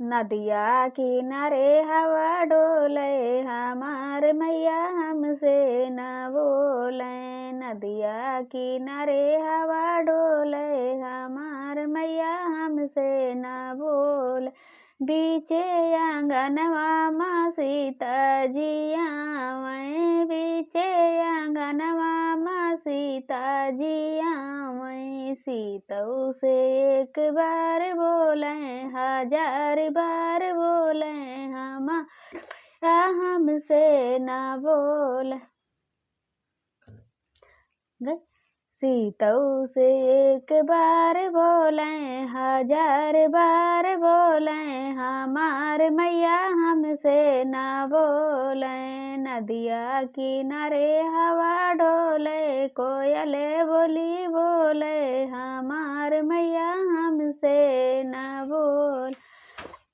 नदिया किनारे हवा डोले हमार मैया हमसे न बोले। नदिया किनारे हवा डोले हमार मैया हमसे न बोले। बीचे आंगनवा माँ सीता जी आवे। बीचे आंगनवा माँ सीता जी आवे। सीतऊ से एक बार बोले हजार बार बोले हमारा हमसे ना बोले। सीतऊ से एक बार बोले हजार बार बोले हमार मैया हमसे ना बोले। नदिया किनारे हवा डोले कोयले बोली बोले हमार मैया हमसे ना बोल।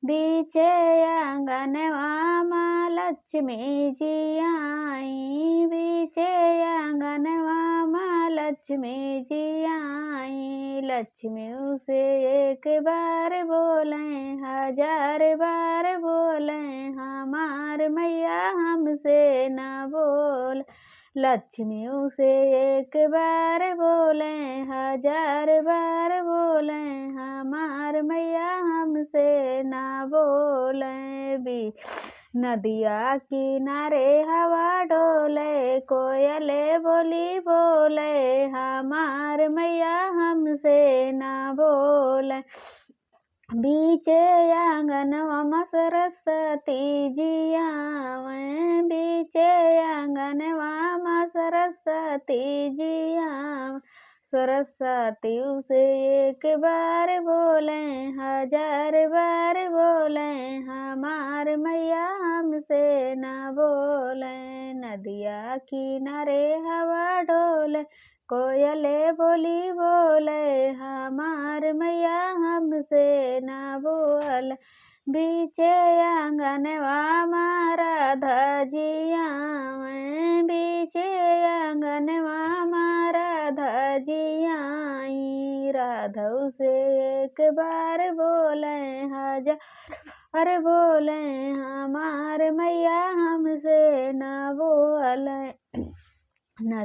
बीचे आंगनवा माँ लक्ष्मी जी आई। बीचे आंगनवा माँ लक्ष्मी जी आई। लक्ष्मी उसे एक बार बोले हजार बार बोले हमार मैया हमसे ना बोल। लक्ष्मी उसे एक बार बोले हजार बार बोले हमार मैया हमसे ना बोले। भी नदिया किनारे हवा डोले कोयले बोली बोले हमार मैया हमसे ना बोले। बीचे आंगनवा माँ सरस्वती जी आवे। बीचे आंगनवा माँ सरस्वती जी आवे। सरस्वती उसे एक बार बोले हजार बार बोले हमार मैया हमसे ना बोले। नदिया किनारे हवा डोले कोयले बोली बोले हमार मैया हमसे ना बोले। बीचे आंगनवा माँ राधा जी आवे। बीचे आंगनवा माँ राधा जी आई। राधा उसे एक बार बोले हजार बोले हमार मैया हमसे ना बोले।